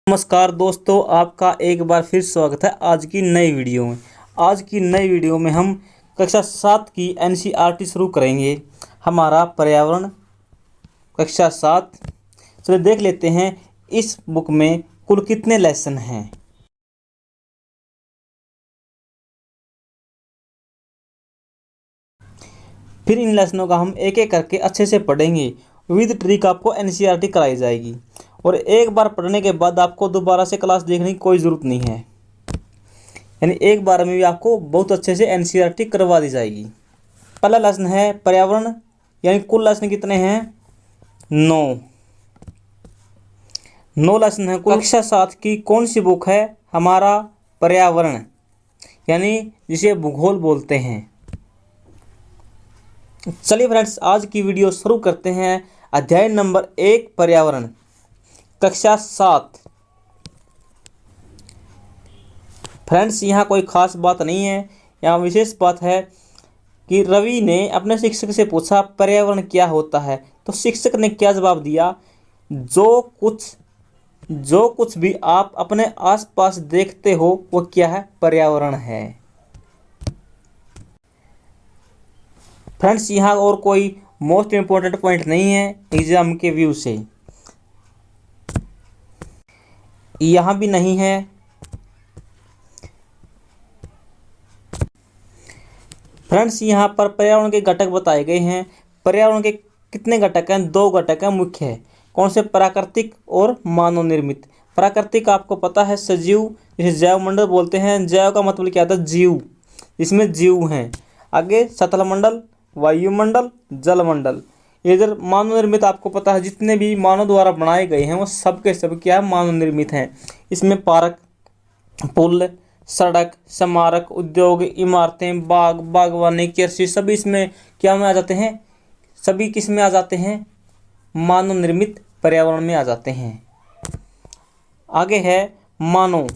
नमस्कार दोस्तों, आपका एक बार फिर स्वागत है आज की नई वीडियो में। आज की नई वीडियो में हम कक्षा 7 की एनसीईआरटी शुरू करेंगे। हमारा पर्यावरण कक्षा 7। चलिए देख लेते हैं इस बुक में कुल कितने लेसन हैं। फिर इन लेसनों का हम एक एक करके अच्छे से पढ़ेंगे। विद ट्रिक आपको एनसीईआरटी कराई जाएगी और एक बार पढ़ने के बाद आपको दोबारा से क्लास देखने की कोई ज़रूरत नहीं है। यानी एक बार में भी आपको बहुत अच्छे से एनसीईआरटी करवा दी जाएगी। पहला लेसन है पर्यावरण, यानी कुल लेसन कितने हैं? 9 लेसन है। कक्षा 7 की कौन सी बुक है? हमारा पर्यावरण, यानी जिसे भूगोल बोलते हैं। चलिए फ्रेंड्स, आज की वीडियो शुरू करते हैं। अध्याय नंबर 1 पर्यावरण, कक्षा 7। फ्रेंड्स, यहाँ कोई खास बात नहीं है। यहाँ विशेष बात है कि रवि ने अपने शिक्षक से पूछा पर्यावरण क्या होता है, तो शिक्षक ने क्या जवाब दिया? जो कुछ भी आप अपने आसपास देखते हो वो क्या है? पर्यावरण है। फ्रेंड्स, यहाँ और कोई मोस्ट इम्पोर्टेंट पॉइंट नहीं है एग्जाम के व्यू से, यहाँ भी नहीं है। फ्रेंड्स, यहाँ पर पर्यावरण के घटक बताए गए हैं। पर्यावरण के कितने घटक हैं? 2 घटक हैं मुख्य है। कौन से? प्राकृतिक और मानव निर्मित। प्राकृतिक आपको पता है सजीव, जिसे जैव मंडल बोलते हैं। जैव का मतलब क्या था? जीव, जिसमें जीव हैं। आगे सतल मंडल, वायुमंडल, जलमंडल। इधर मानव निर्मित आपको पता है जितने भी मानव द्वारा बनाए गए हैं वो सब के सब क्या है? मानव निर्मित हैं। इसमें पार्क, पुल, सड़क, स्मारक, उद्योग, इमारतें, बाग, बागवानी, कृषि सभी इसमें क्या में आ जाते हैं? सभी किस में आ जाते हैं? मानव निर्मित पर्यावरण में आ जाते हैं। आगे है मानव।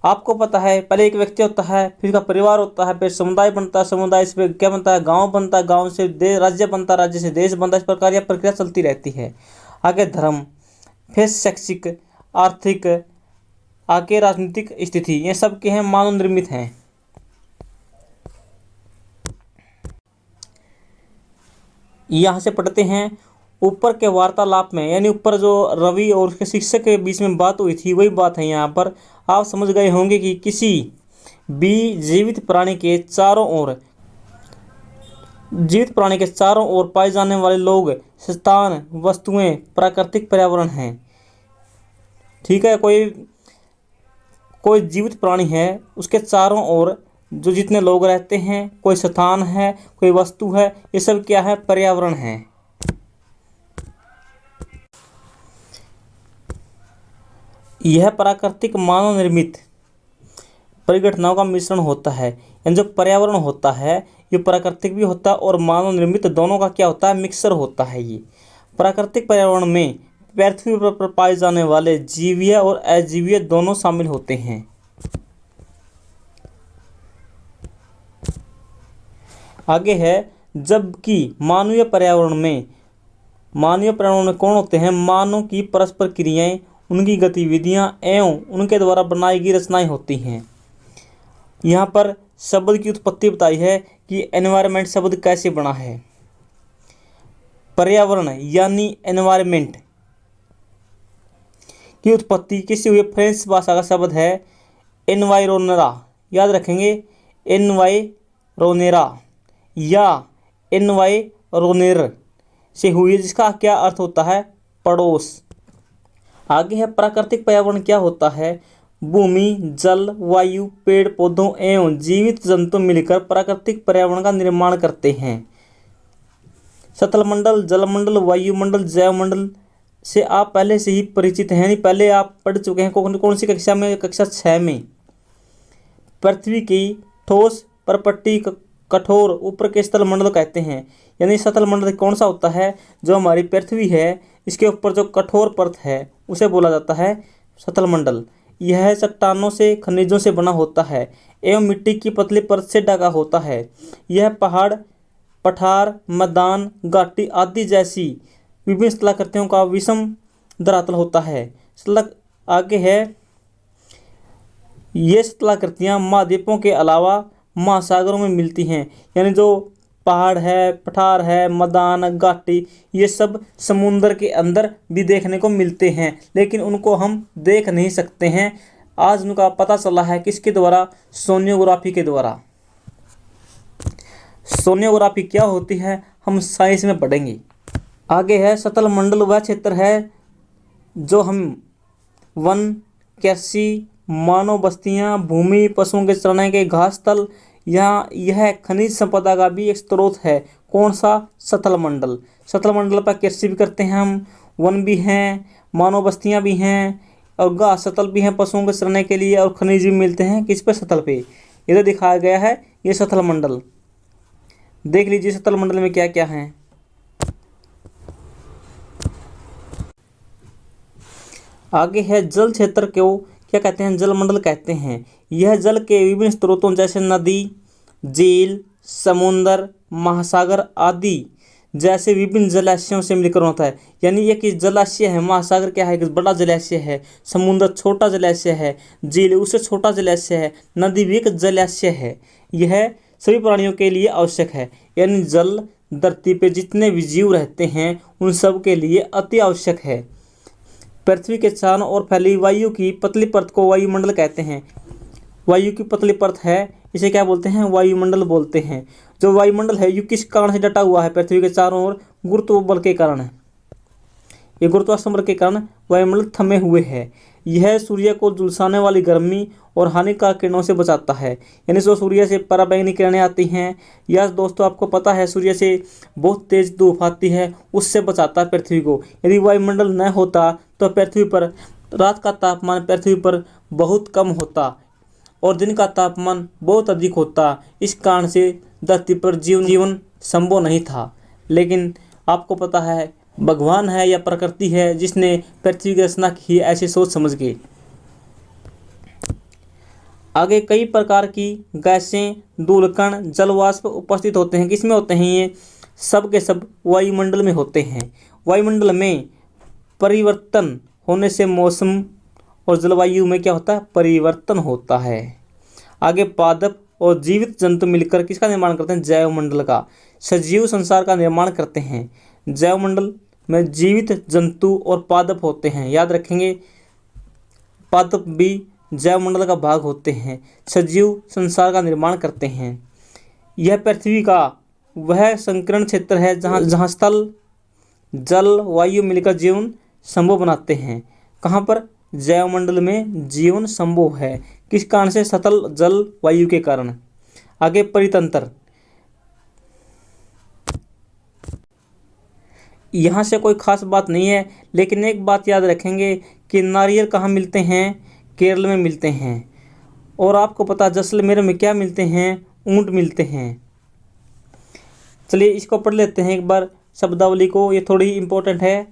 आपको पता है पहले एक व्यक्ति होता है, फिर उसका परिवार होता है, फिर समुदाय बनता है, समुदाय से क्या बनता है? गांव बनता है, गांव से देश, राज्य बनता है, राज्य से देश बनता है। इस प्रकार यह प्रक्रिया चलती रहती है। आगे धर्म, फिर शैक्षिक, आर्थिक, आगे राजनीतिक स्थिति, ये सब के हैं मानव निर्मित हैं। यहाँ से पढ़ते हैं ऊपर के वार्तालाप में, यानी ऊपर जो रवि और उसके शिक्षक के बीच में बात हुई थी वही बात है। यहाँ पर आप समझ गए होंगे कि किसी भी जीवित प्राणी के चारों ओर पाए जाने वाले लोग, स्थान, वस्तुएं प्राकृतिक पर्यावरण हैं। ठीक है, कोई जीवित प्राणी है, उसके चारों ओर जो जितने लोग रहते हैं, कोई स्थान है, कोई वस्तु है, ये सब क्या है? पर्यावरण है। यह प्राकृतिक मानव निर्मित परिघटनाओं का मिश्रण होता है। यानी जो पर्यावरण होता है ये प्राकृतिक भी होता है और मानव निर्मित, दोनों का क्या होता है? मिक्सर होता है। ये प्राकृतिक पर्यावरण में पृथ्वी पर पाए जाने वाले जीवीय और अजीवीय दोनों शामिल होते हैं। आगे है जबकि मानवीय पर्यावरण में कौन होते हैं? मानव की परस्पर क्रियाएं, उनकी गतिविधियां एवं उनके द्वारा बनाई गई रचनाएं होती हैं। यहाँ पर शब्द की उत्पत्ति बताई है कि एनवायरनमेंट शब्द कैसे बना है। पर्यावरण यानी एनवायरनमेंट की उत्पत्ति किसी हुई? फ्रेंच भाषा का शब्द है एनवायरोनेरा। याद रखेंगे, एनवायरोनेरा या एनवायरोनेर से हुई, जिसका क्या अर्थ होता है? पड़ोस। आगे है प्राकृतिक पर्यावरण क्या होता है? भूमि, जल, वायु, पेड़ पौधों एवं जीवित जंतु मिलकर प्राकृतिक पर्यावरण का निर्माण करते हैं। सतल मंडल, जलमंडल, वायुमंडल, जैवमंडल से आप पहले से ही परिचित हैं। पहले आप पढ़ चुके हैं। कौन सी कक्षा में? कक्षा 6 में। पृथ्वी की ठोस, परपट्टी, कठोर, ऊपर के स्थल मंडल कहते हैं। यानी सतल मंडल कौन सा होता है? जो हमारी पृथ्वी है, इसके ऊपर जो कठोर परत है उसे बोला जाता है सतल मंडल। यह चट्टानों से, खनिजों से बना होता है एवं मिट्टी की पतली परत से ढका होता है। यह पहाड़, पठार, मैदान, घाटी आदि जैसी विभिन्न स्थलाकृतियों का विषम धरातल होता है। आगे है, ये स्थलाकृतियाँ महाद्वीपों के अलावा महासागरों में मिलती हैं। यानी जो पहाड़ है, पठार है, मैदान, घाटी, ये सब समुद्र के अंदर भी देखने को मिलते हैं, लेकिन उनको हम देख नहीं सकते हैं। आज उनका पता चला है किसके द्वारा? सोनियोग्राफी के द्वारा। सोनियोग्राफी क्या होती है हम साइंस में पढ़ेंगे। आगे है, सतल मंडल वह क्षेत्र है जो हम वन, कृषि, मानव बस्तियां, भूमि, पशुओं के चरने के घास तल, यहाँ यह खनिज संपदा का भी एक स्रोत है। कौन सा? सतल मंडल। सतल मंडल पर कृषि भी करते हैं हम, वन भी हैं, मानव बस्तियां भी हैं, और घास सतल भी हैं पशुओं के चरने के लिए, और खनिज भी मिलते हैं किस पे? सतल पे। इधर दिखाया गया है ये सतल मंडल। देख लीजिए सतल मंडल में क्या क्या है। आगे है, जल क्षेत्र को क्या कहते हैं? जलमंडल कहते हैं। यह जल के विभिन्न स्रोतों जैसे नदी, झील, समुद्र, महासागर आदि जैसे विभिन्न जलाशयों से मिलकर होता है। यानी एक जलाशय है, महासागर क्या है? एक बड़ा जलाशय है, समुद्र छोटा जलाशय है, झील उससे छोटा जलाशय है, नदी भी एक जलाशय है। यह सभी प्राणियों के लिए आवश्यक है। यानी जल धरती पे जितने भी जीव रहते हैं उन सब के लिए अति आवश्यक है। पृथ्वी के चारों ओर फैली वायु की पतली परत को वायुमंडल कहते हैं। वायु की पतली परत है, इसे क्या बोलते हैं? वायुमंडल बोलते हैं। जो वायुमंडल है ये किस कारण से डटा हुआ है? पृथ्वी के चारों ओर गुरुत्व बल के कारण है। ये गुरुत्वाकर्षण बल के कारण वायुमंडल थमे हुए है। यह सूर्य को झुलसाने वाली गर्मी और हानिकारक किरणों से बचाता है। यानी जो सूर्य से पराबैंगनी किरणें आती हैं, या दोस्तों आपको पता है सूर्य से बहुत तेज धूप आती है, उससे बचाता है पृथ्वी को। यदि वायुमंडल न होता तो पृथ्वी पर रात का तापमान पृथ्वी पर बहुत कम होता और दिन का तापमान बहुत अधिक होता। इस कारण से धरती पर जीवन संभव नहीं था। लेकिन आपको पता है भगवान है या प्रकृति है जिसने पृथ्वी की रचना की ऐसे सोच समझ के। आगे कई प्रकार की गैसें, धूलकण, जलवाष्प उपस्थित होते हैं। किसमें होते हैं? ये सब के सब वायुमंडल में होते हैं। वायुमंडल में परिवर्तन होने से मौसम और जलवायु में क्या होता है? परिवर्तन होता है। आगे पादप और जीवित जंतु मिलकर किसका निर्माण करते हैं? जैवमंडल का। सजीव संसार का निर्माण करते हैं। जैवमंडल में जीवित जंतु और पादप होते हैं। याद रखेंगे, पादप भी जैवमंडल का भाग होते हैं। सजीव संसार का निर्माण करते हैं। यह पृथ्वी का वह संकीर्ण क्षेत्र है जहाँ स्थल, जल, वायु मिलकर जीवन संभव बनाते हैं। कहाँ पर? जैवमंडल में जीवन संभव है। किस कारण से? स्थल, जल, वायु के कारण। आगे परितंत्र। यहाँ से कोई खास बात नहीं है, लेकिन एक बात याद रखेंगे कि नारियल कहाँ मिलते हैं? केरल में मिलते हैं। और आपको पता जैसलमेर में क्या मिलते हैं? ऊंट मिलते हैं। चलिए इसको पढ़ लेते हैं एक बार शब्दावली को, ये थोड़ी इम्पोर्टेंट है।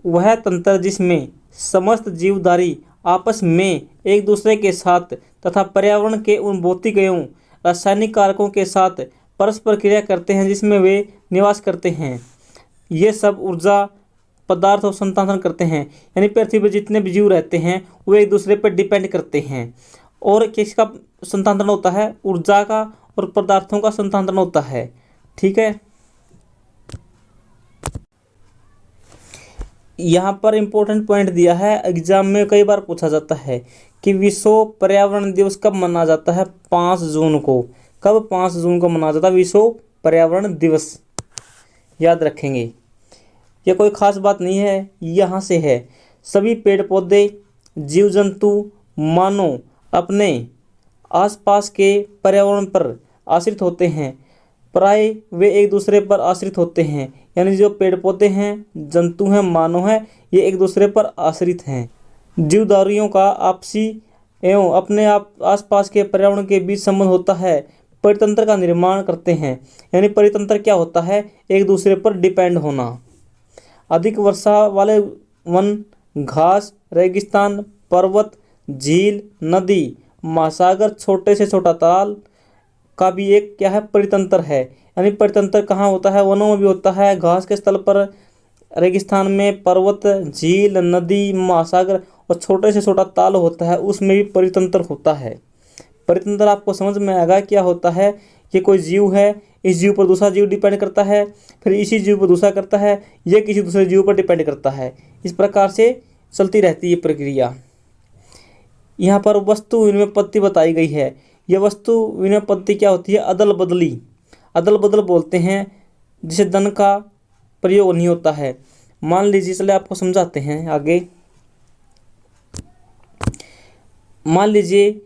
वह तंत्र जिसमें समस्त जीवधारी आपस में एक दूसरे के साथ तथा पर्यावरण के उन भौतिक एवं रासायनिक कारकों के साथ परस्पर क्रिया करते हैं जिसमें वे निवास करते हैं। ये सब ऊर्जा, पदार्थ और संतान करते हैं। यानी पृथ्वी पर जितने भी जीव रहते हैं वो एक दूसरे पर डिपेंड करते हैं। और किसका संतान होता है? ऊर्जा का और पदार्थों का संतान होता है। ठीक है, यहाँ पर इम्पोर्टेंट पॉइंट दिया है, एग्जाम में कई बार पूछा जाता है कि विश्व पर्यावरण दिवस कब मनाया जाता है? 5 जून को। कब? 5 जून को मनाया जाता है विश्व पर्यावरण दिवस। याद रखेंगे, यह कोई खास बात नहीं है, यहाँ से है। सभी पेड़ पौधे, जीव जंतु, मानव अपने आसपास के पर्यावरण पर आश्रित होते हैं। प्राय वे एक दूसरे पर आश्रित होते हैं। यानी जो पेड़ पौधे हैं, जंतु हैं, मानव हैं, ये एक दूसरे पर आश्रित हैं। जीवधारियों का आपसी एवं अपने आसपास के पर्यावरण के बीच संबंध होता है। परितंत्र का निर्माण करते हैं। यानी परितंत्र क्या होता है? एक दूसरे पर डिपेंड होना। अधिक वर्षा वाले वन, घास, रेगिस्तान, पर्वत, झील, नदी, महासागर, छोटे से छोटा ताल का भी एक क्या है? परितंत्र है। यानी परितंत्र कहाँ होता है? वनों में भी होता है, घास के स्थल पर रेगिस्तान में पर्वत, झील, नदी, महासागर और छोटे से छोटा ताल होता है, उसमें भी परितंत्र होता है। परितंत्र आपको समझ में आएगा क्या होता है। ये कोई जीव है, इस जीव पर दूसरा जीव डिपेंड करता है, फिर इसी जीव पर दूसरा करता है, ये किसी दूसरे जीव पर डिपेंड करता है। इस प्रकार से चलती रहती है ये प्रक्रिया। यहाँ पर वस्तु विनिमय पद्धति बताई गई है। यह वस्तु विनिमय पद्धति क्या होती है? अदल बदली। अदल बदल बोलते हैं जिसे धन का प्रयोग नहीं होता है। मान लीजिए, चले आपको समझाते हैं आगे। मान लीजिए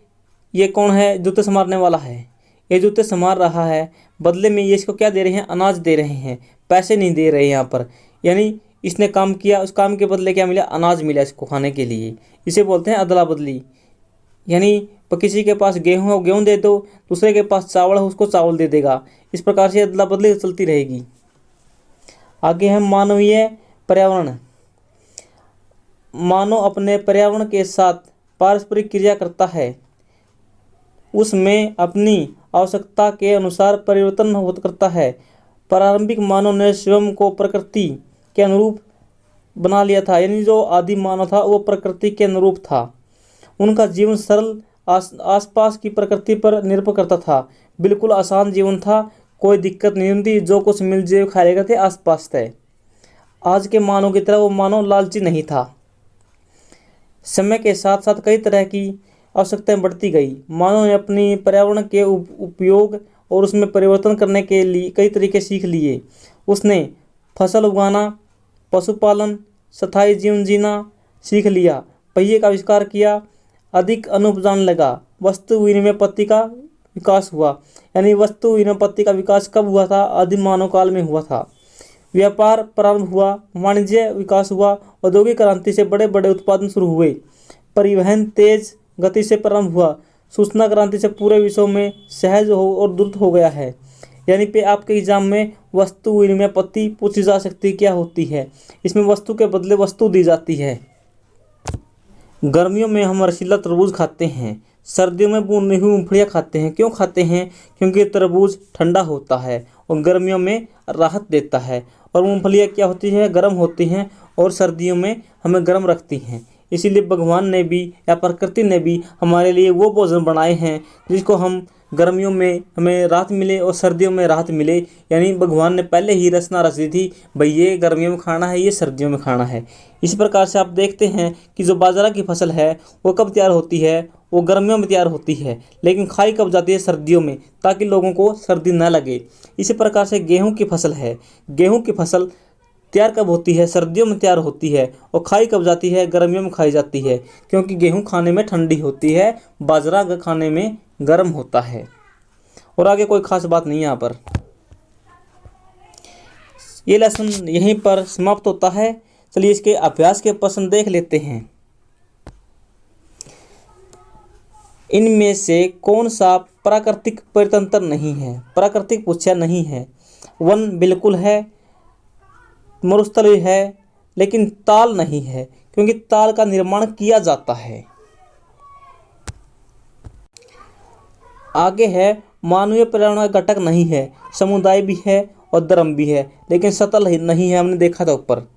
ये कौन है? जूते संवारने वाला है। ये जूते संवार रहा है, बदले में ये इसको क्या दे रहे हैं? अनाज दे रहे हैं, पैसे नहीं दे रहे यहाँ पर। यानी इसने काम किया, उस काम के बदले क्या मिला? अनाज मिला इसको खाने के लिए। इसे बोलते हैं अदला बदली। यानी किसी के पास गेहूँ हो, गेहूँ दे दो, दूसरे के पास चावल हो, उसको चावल दे देगा। इस प्रकार से अदला बदली चलती रहेगी। आगे है मानवीय पर्यावरण। मानव अपने पर्यावरण के साथ पारस्परिक क्रिया करता है, उसमें अपनी आवश्यकता के अनुसार परिवर्तन करता है। प्रारंभिक मानव ने स्वयं को प्रकृति के अनुरूप बना लिया था। यानी जो आदि मानव था वो प्रकृति के अनुरूप था। उनका जीवन सरल आसपास की प्रकृति पर निर्भर करता था। बिल्कुल आसान जीवन था, कोई दिक्कत नहीं होती, जो कुछ मिल जाए खा लेते थे, आसपास थे। आज के मानव की तरह वो मानव लालची नहीं था। समय के साथ साथ कई तरह की आवश्यकताएं बढ़ती गई। मानव ने अपनी पर्यावरण के उपयोग और उसमें परिवर्तन करने के लिए कई तरीके सीख लिए। उसने फसल उगाना, पशुपालन, स्थायी जीवन जीना सीख लिया, पहिए का आविष्कार किया, अधिक अनुभव जानने लगा। वस्तु विनिमय पद्धति का विकास हुआ। यानी वस्तु विनिमय पद्धति का विकास कब हुआ था? आदिम मानव काल में हुआ था। व्यापार प्रारंभ हुआ, वाणिज्य विकास हुआ, औद्योगिक क्रांति से बड़े बड़े उत्पादन शुरू हुए, परिवहन तेज गति से प्रारंभ हुआ, सूचना क्रांति से पूरे विश्व में सहज हो और द्रुत हो गया है। यानी पे आपके एग्जाम में वस्तु विनिमय पद्धति पूछी जा सकती है, क्या होती है? इसमें वस्तु के बदले वस्तु दी जाती है। गर्मियों में हम रसीला तरबूज खाते हैं, सर्दियों में भुनी हुई मूंगफलियाँ खाते हैं। क्यों खाते हैं? क्योंकि तरबूज ठंडा होता है और गर्मियों में राहत देता है, और मूंगफलियाँ क्या होती है? गर्म होती हैं और सर्दियों में हमें गर्म रखती हैं। इसीलिए भगवान ने भी या प्रकृति ने भी हमारे लिए वो भोजन बनाए हैं जिसको हम गर्मियों में हमें राहत मिले और सर्दियों में राहत मिले। यानी भगवान ने पहले ही रचना रच दी थी, भाई ये गर्मियों में खाना है, ये सर्दियों में खाना है। इसी प्रकार से आप देखते हैं कि जो बाजरा की फसल है वो कब तैयार होती है? वो गर्मियों में तैयार होती है, लेकिन खाई कब जाती है? सर्दियों में, ताकि लोगों को सर्दी न लगे। इसी प्रकार से गेहूँ की फसल है, गेहूँ की फसल तैयार कब होती है? सर्दियों में तैयार होती है, और खाई कब जाती है? गर्मियों में खाई जाती है, क्योंकि गेहूं खाने में ठंडी होती है, बाजरा खाने में गर्म होता है। और आगे कोई खास बात नहीं है यहाँ पर। ये लेसन यहीं पर समाप्त होता है। चलिए इसके अभ्यास के प्रश्न देख लेते हैं। इनमें से कौन सा प्राकृतिक परितंत्र नहीं है? प्राकृतिक पूछा नहीं है। वन बिल्कुल है, मरुस्थल भी है, लेकिन ताल नहीं है, क्योंकि ताल का निर्माण किया जाता है। आगे है मानवीय पर्यावरण का घटक नहीं है, समुदाय भी है और धर्म भी है, लेकिन सतल नहीं है, हमने देखा था ऊपर।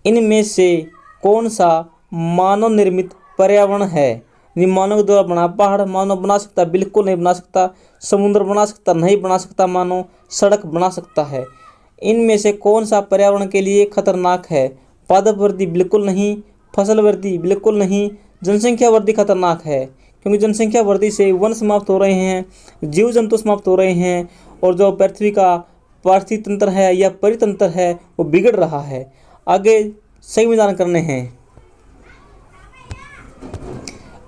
इनमें से कौन सा मानव निर्मित पर्यावरण है? मानव द्वारा बना पहाड़ मानव बना सकता? बिल्कुल नहीं बना सकता। समुद्र बना सकता? नहीं बना सकता। मानव सड़क बना सकता है। इनमें से कौन सा पर्यावरण के लिए खतरनाक है? पादप वृद्धि बिल्कुल नहीं, फसल वृद्धि बिल्कुल नहीं, जनसंख्या वृद्धि खतरनाक है, क्योंकि जनसंख्या वृद्धि से वन समाप्त हो रहे हैं, जीव जंतु समाप्त हो रहे हैं, और जो पृथ्वी का पार्थिव तंत्र है या परितंत्र है वो बिगड़ रहा है। आगे सही विधान करने हैं।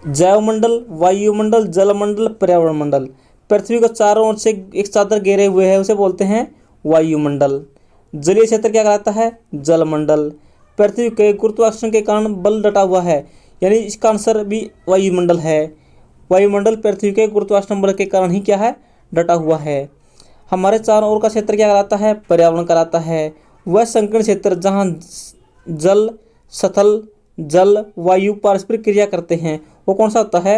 जैवमंडल, वायुमंडल, जलमंडल, पर्यावरण मंडल। पृथ्वी को चारों ओर से एक चादर घेरे हुए है, उसे बोलते हैं वायुमंडल। जलीय क्षेत्र क्या कहलाता है? जलमंडल। पृथ्वी के गुरुत्वाकर्षण के कारण बल डटा हुआ है, यानी इसका आंसर भी वायुमंडल है। वायुमंडल पृथ्वी के गुरुत्वाकर्षण बल के कारण ही क्या है? डटा हुआ है। हमारे चारों ओर का क्षेत्र क्या कहलाता है? पर्यावरण कहलाता है। वह संकीर्ण क्षेत्र जहाँ जल, स्थल, जल, वायु पारस्परिक क्रिया करते हैं वो कौन सा होता है?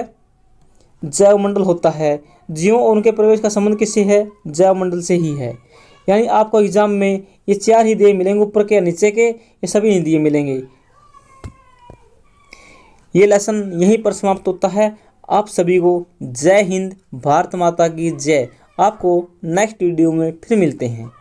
जैवमंडल होता है। जीवों और उनके प्रवेश का संबंध किससे है? जैवमंडल से ही है। यानी आपको एग्जाम में ये 4 ही दिए मिलेंगे, ऊपर के या नीचे के, ये सभी नहीं दिए मिलेंगे। ये लेसन यहीं पर समाप्त होता है। आप सभी को जय हिंद, भारत माता की जय। आपको नेक्स्ट वीडियो में फिर मिलते हैं।